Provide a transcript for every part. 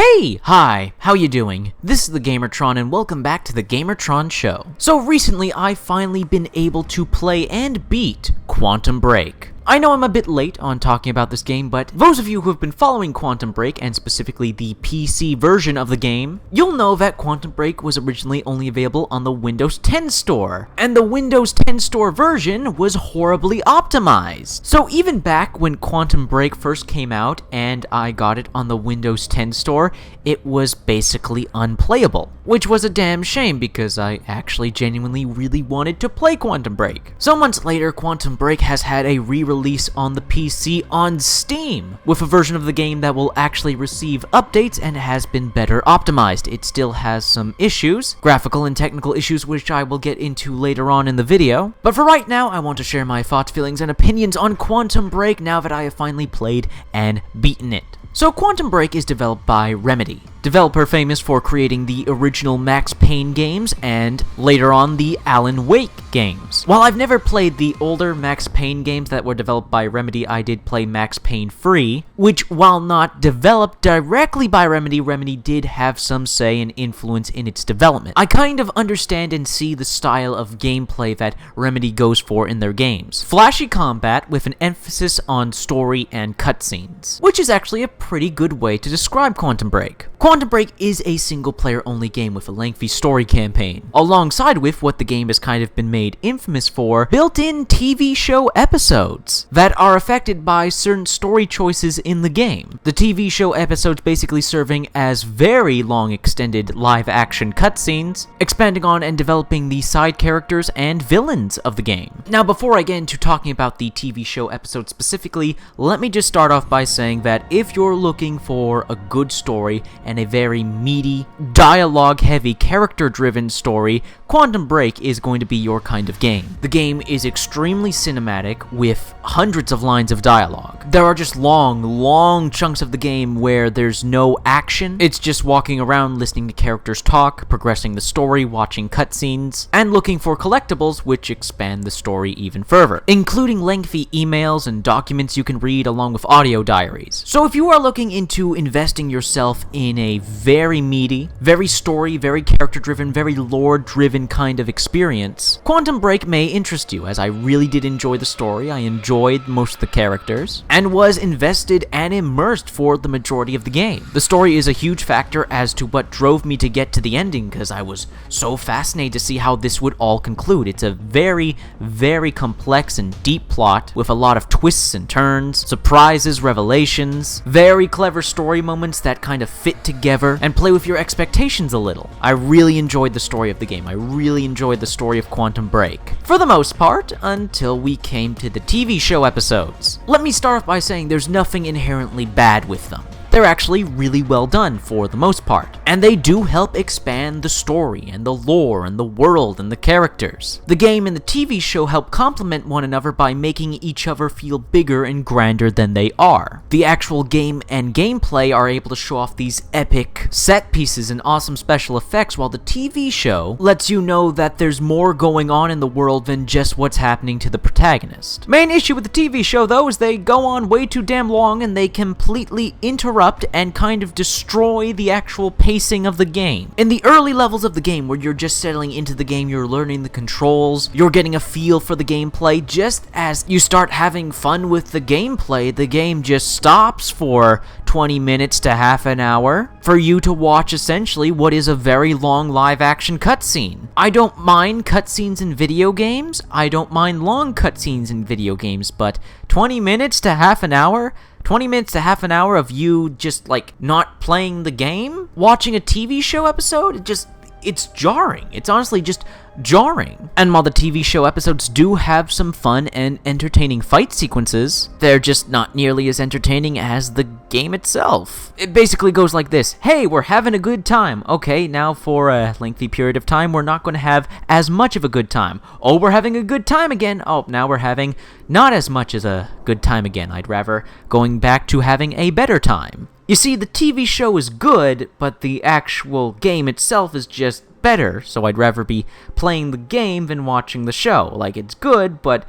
Hey! Hi! How you doing? This is the Gamertron and welcome back to the Gamertron Show. So recently I've finally been able to play and beat Quantum Break. I know I'm a bit late on talking about this game, but those of you who have been following Quantum Break, and specifically the PC version of the game, you'll know that Quantum Break was originally only available on the Windows 10 store, and the Windows 10 store version was horribly optimized. So even back when Quantum Break first came out and I got it on the Windows 10 store, it was basically unplayable, which was a damn shame because I actually genuinely really wanted to play Quantum Break. So months later, Quantum Break has had a re-release on the PC on Steam, with a version of the game that will actually receive updates and has been better optimized. It still has some issues, graphical and technical issues, which I will get into later on in the video. But for right now, I want to share my thoughts, feelings, and opinions on Quantum Break now that I have finally played and beaten it. So Quantum Break is developed by Remedy, developer famous for creating the original Max Payne games and later on the Alan Wake games. While I've never played the older Max Payne games that were developed by Remedy, I did play Max Payne 3, which while not developed directly by Remedy, Remedy did have some say and influence in its development. I kind of understand and see the style of gameplay that Remedy goes for in their games. Flashy combat with an emphasis on story and cutscenes, which is actually a pretty good way to describe Quantum Break. Quantum Break is a single-player only game with a lengthy story campaign, alongside with what the game has kind of been made infamous for, built-in TV show episodes that are affected by certain story choices in the game. The TV show episodes basically serving as very long extended live-action cutscenes, expanding on and developing the side characters and villains of the game. Now before I get into talking about the TV show episodes specifically, let me just start off by saying that if you're looking for a good story and a very meaty, dialogue-heavy, character-driven story, Quantum Break is going to be your kind of game. The game is extremely cinematic with hundreds of lines of dialogue. There are just long chunks of the game where there's no action. It's just walking around listening to characters talk, progressing the story, watching cutscenes, and looking for collectibles which expand the story even further, including lengthy emails and documents you can read along with audio diaries. So if you are looking into investing yourself in a very meaty, very story, very character-driven, very lore-driven kind of experience, Quantum Break may interest you, as I really did enjoy the story, I enjoyed most of the characters, and was invested and immersed for the majority of the game. The story is a huge factor as to what drove me to get to the ending, because I was so fascinated to see how this would all conclude. It's a very complex and deep plot, with a lot of twists and turns, surprises, revelations, very clever story moments that kind of fit together and play with your expectations a little. I really enjoyed the story of the game. I really enjoyed the story of Quantum Break, for the most part, until we came to the TV show episodes. Let me start off by saying there's nothing inherently bad with them. They're actually really well done for the most part, and they do help expand the story and the lore and the world and the characters. The game and the TV show help complement one another by making each other feel bigger and grander than they are. The actual game and gameplay are able to show off these epic set pieces and awesome special effects, while the TV show lets you know that there's more going on in the world than just what's happening to the protagonist. Main issue with the TV show though is they go on way too damn long and they completely interrupt and kind of destroy the actual pacing of the game. In the early levels of the game, where you're just settling into the game, you're learning the controls, you're getting a feel for the gameplay, just as you start having fun with the gameplay, the game just stops for 20 minutes to half an hour for you to watch essentially what is a very long live-action cutscene. I don't mind cutscenes in video games, I don't mind long cutscenes in video games, but 20 minutes to half an hour? 20 minutes to half an hour of you just, like, not playing the game? Watching a TV show episode? It's jarring. It's honestly just jarring. And while the TV show episodes do have some fun and entertaining fight sequences, they're just not nearly as entertaining as the game itself. It basically goes like this: hey, we're having a good time. Okay, now for a lengthy period of time, we're not going to have as much of a good time. Oh, we're having a good time again. Oh, now we're having not as much as a good time again. I'd rather going back to having a better time. You see, the TV show is good, but the actual game itself is just better, so I'd rather be playing the game than watching the show. Like, it's good, but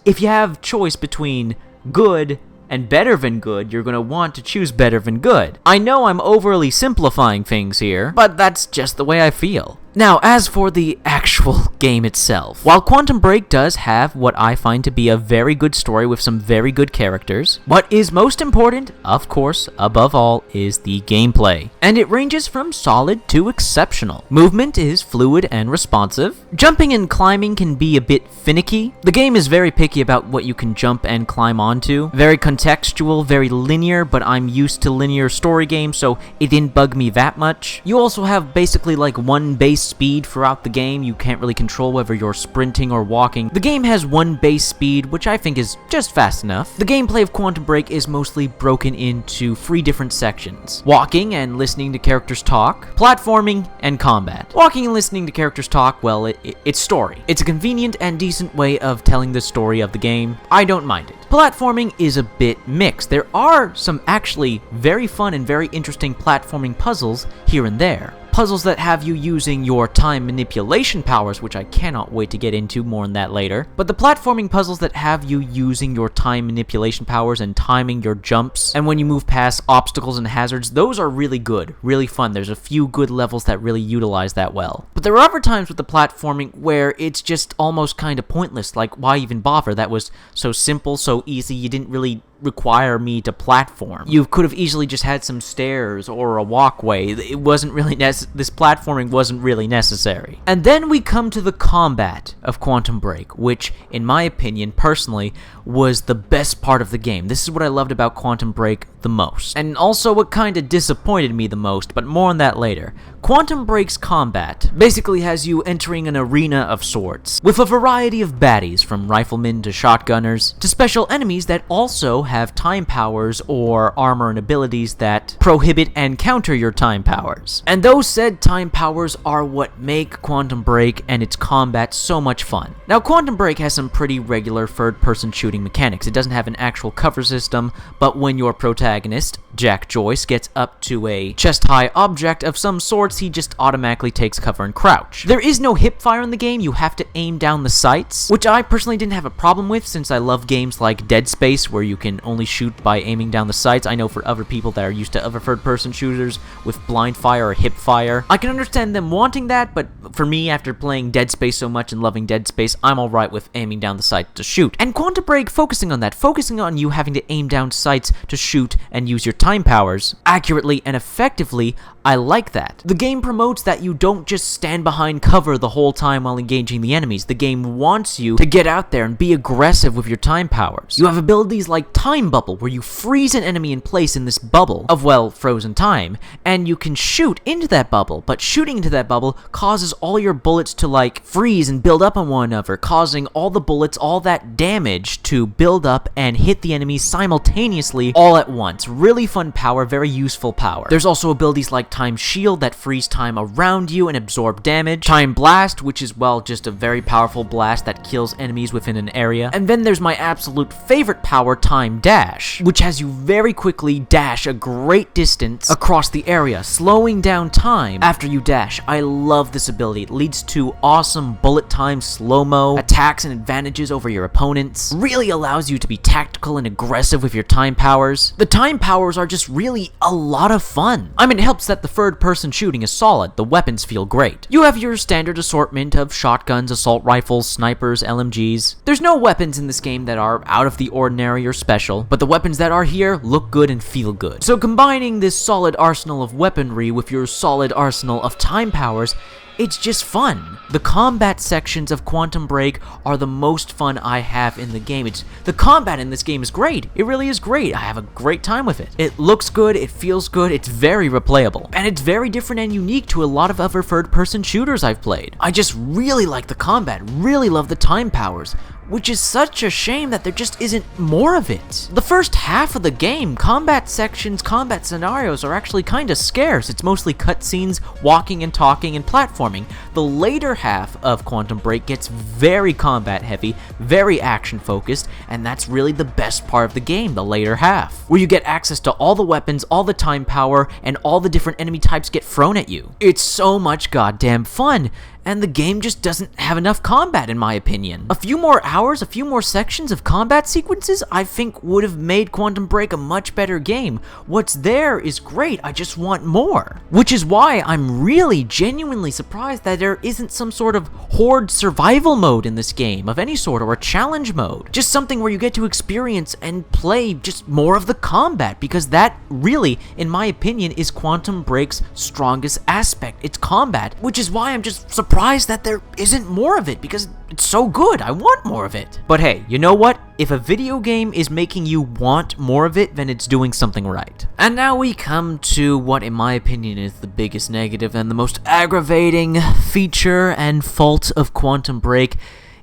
if you have choice between good and better than good, you're gonna want to choose better than good. I know I'm overly simplifying things here, but that's just the way I feel. Now, as for the actual game itself, while Quantum Break does have what I find to be a very good story with some very good characters, what is most important, of course, above all, is the gameplay. And it ranges from solid to exceptional. Movement is fluid and responsive. Jumping and climbing can be a bit finicky. The game is very picky about what you can jump and climb onto. Very contextual, very linear, but I'm used to linear story games, so it didn't bug me that much. You also have basically like one base speed throughout the game. You can't really control whether you're sprinting or walking. The game has one base speed, which I think is just fast enough. The gameplay of Quantum Break is mostly broken into 3 different sections: walking and listening to characters talk, platforming, and combat. Walking and listening to characters talk, well, it's story. It's a convenient and decent way of telling the story of the game. I don't mind it. Platforming is a bit mixed. There are some actually very fun and very interesting platforming puzzles here and there. Puzzles that have you using your time manipulation powers, which I cannot wait to get into more on that later. But the platforming puzzles that have you using your time manipulation powers and timing your jumps, and when you move past obstacles and hazards, those are really good, really fun. There's a few good levels that really utilize that well. But there are other times with the platforming where it's just almost kind of pointless, like why even bother? That was so simple, so easy, you didn't really require me to platform. You could have easily just had some stairs or a walkway. It wasn't really this platforming wasn't really necessary. And then we come to the combat of Quantum Break, which, in my opinion, personally, was the best part of the game. This is what I loved about Quantum Break the most. And also what kind of disappointed me the most, but more on that later. Quantum Break's combat basically has you entering an arena of sorts, with a variety of baddies, from riflemen to shotgunners, to special enemies that also have time powers or armor and abilities that prohibit and counter your time powers. And those said time powers are what make Quantum Break and its combat so much fun. Now, Quantum Break has some pretty regular third-person shooting mechanics. It doesn't have an actual cover system, but when your protagonist, Jack Joyce, gets up to a chest-high object of some sorts, he just automatically takes cover and crouch. There is no hip fire in the game. You have to aim down the sights, which I personally didn't have a problem with, since I love games like Dead Space, where you can only shoot by aiming down the sights. I know for other people that are used to other third-person shooters with blind fire or hip fire, I can understand them wanting that, but for me, after playing Dead Space so much and loving Dead Space, I'm alright with aiming down the sights to shoot. And Quantum Break focusing on that, focusing on you having to aim down sights to shoot and use your time powers accurately and effectively, I like that. The game promotes that you don't just stand behind cover the whole time while engaging the enemies. The game wants you to get out there and be aggressive with your time powers. You have abilities like Time Bubble, where you freeze an enemy in place in this bubble of, well, frozen time, and you can shoot into that bubble, but shooting into that bubble causes all your bullets to, like, freeze and build up on one another, causing all the bullets, all that damage to build up and hit the enemy simultaneously all at once. Really fun power, very useful power. There's also abilities like Time Shield that freeze time around you and absorb damage. Time Blast, which is, well, just a very powerful blast that kills enemies within an area. And then there's my absolute favorite power, Time Dash, which has you very quickly dash a great distance across the area, slowing down time after you dash. I love this ability. It leads to awesome bullet time, slow-mo, attacks and advantages over your opponents. Really allows you to be tactical and aggressive with your time powers. The time powers are just really a lot of fun. I mean, it helps that the third-person shooting is solid. The weapons feel great. You have your standard assortment of shotguns, assault rifles, snipers, LMGs. There's no weapons in this game that are out of the ordinary or special, but the weapons that are here look good and feel good. So combining this solid arsenal of weaponry with your solid arsenal of time powers, it's just fun. The combat sections of Quantum Break are the most fun I have in the game. The combat in this game is great. It really is great. I have a great time with it. It looks good, it feels good, it's very replayable. And it's very different and unique to a lot of other third-person shooters I've played. I just really like the combat, really love the time powers, which is such a shame that there just isn't more of it. The first half of the game, combat sections, combat scenarios are actually kinda scarce. It's mostly cutscenes, walking and talking, and platforming. The later half of Quantum Break gets very combat heavy, very action focused, and that's really the best part of the game, the later half, where you get access to all the weapons, all the time power, and all the different enemy types get thrown at you. It's so much goddamn fun, and the game just doesn't have enough combat in my opinion. A few more hours, a few more sections of combat sequences, I think would have made Quantum Break a much better game. What's there is great, I just want more. Which is why I'm really genuinely surprised that there isn't some sort of horde survival mode in this game of any sort, or a challenge mode. Just something where you get to experience and play just more of the combat, because that really, in my opinion, is Quantum Break's strongest aspect. It's combat, which is why I'm just surprised that there isn't more of it, because it's so good. I want more of it. But hey, you know what? If a video game is making you want more of it, then it's doing something right. And now we come to what, in my opinion, is the biggest negative and the most aggravating feature and fault of Quantum Break.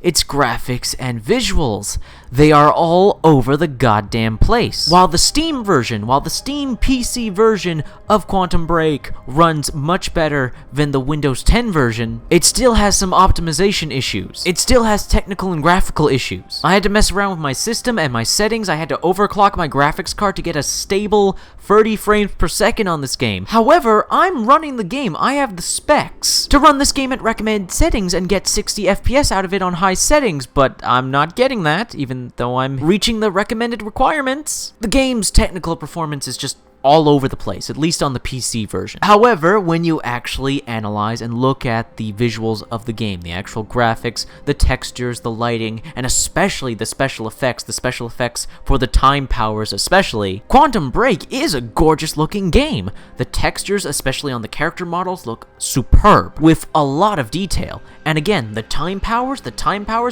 Its graphics and visuals. They are all over the goddamn place. While the Steam PC version of Quantum Break runs much better than the Windows 10 version, it still has some optimization issues. It still has technical and graphical issues. I had to mess around with my system and my settings. I had to overclock my graphics card to get a stable 30 frames per second on this game. However, I'm running the game. I have the specs to run this game at recommended settings and get 60 FPS out of it on high settings, but I'm not getting that, even though I'm reaching the recommended requirements. The game's technical performance is just all over the place, at least on the PC version. However, when you actually analyze and look at the visuals of the game, the actual graphics, the textures, the lighting, and especially the special effects for the time powers especially, Quantum Break is a gorgeous looking game. The textures, especially on the character models, look superb, with a lot of detail. And again, the time powers,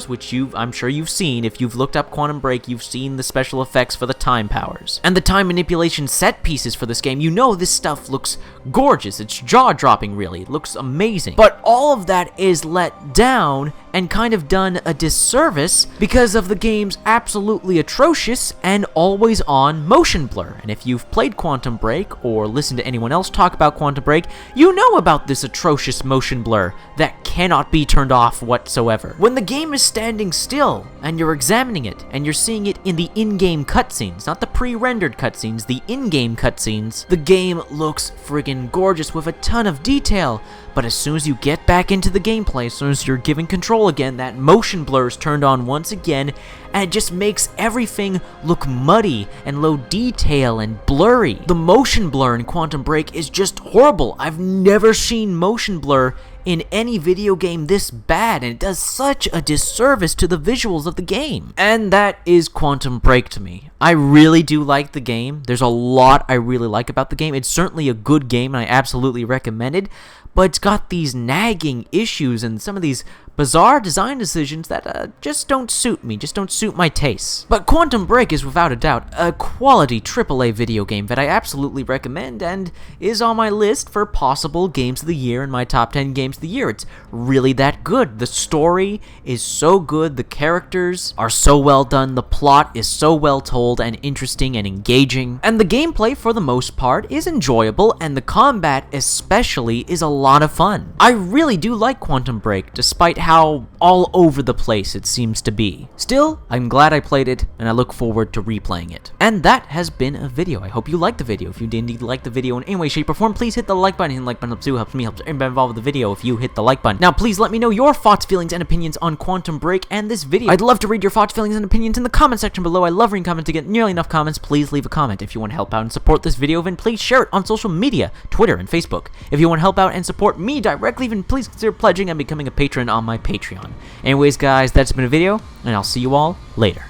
which I'm sure you've seen. If you've looked up Quantum Break, you've seen the special effects for the time powers. And the time manipulation set pieces for this game, you know this stuff looks gorgeous. It's jaw-dropping, really. It looks amazing. But all of that is let down and kind of done a disservice because of the game's absolutely atrocious and always-on motion blur. And if you've played Quantum Break or listened to anyone else talk about Quantum Break, you know about this atrocious motion blur that cannot be turned off whatsoever. When the game is standing still and you're examining it and you're seeing it in the in-game cutscenes, not the pre-rendered cutscenes, the in-game cutscenes, the game looks friggin' gorgeous with a ton of detail. But as soon as you get back into the gameplay, as soon as you're given control again, that motion blur is turned on once again, and it just makes everything look muddy and low detail and blurry. The motion blur in Quantum Break is just horrible. I've never seen motion blur in any video game this bad, and it does such a disservice to the visuals of the game. And that is Quantum Break to me. I really do like the game. There's a lot I really like about the game. It's certainly a good game, and I absolutely recommend it, but it's got these nagging issues and some of these bizarre design decisions that just don't suit me, just don't suit my tastes. But Quantum Break is without a doubt a quality AAA video game that I absolutely recommend and is on my list for possible games of the year in my top 10 games of the year. It's really that good. The story is so good, the characters are so well done, the plot is so well told and interesting and engaging, and the gameplay for the most part is enjoyable, and the combat especially is a lot of fun. I really do like Quantum Break, despite how all over the place it seems to be. Still, I'm glad I played it, and I look forward to replaying it. And that has been a video. I hope you liked the video. If you did indeed like the video in any way, shape, or form, please hit the like button. Hitting the like button helps you, helps me, helps everybody involved with the video if you hit the like button. Now, please let me know your thoughts, feelings, and opinions on Quantum Break and this video. I'd love to read your thoughts, feelings, and opinions in the comment section below. I love reading comments. To get nearly enough comments, please leave a comment. If you want to help out and support this video, then please share it on social media, Twitter and Facebook. If you want to help out and support me directly, then please consider pledging and becoming a patron on my Patreon. Anyways, guys, that's been a video, and I'll see you all later.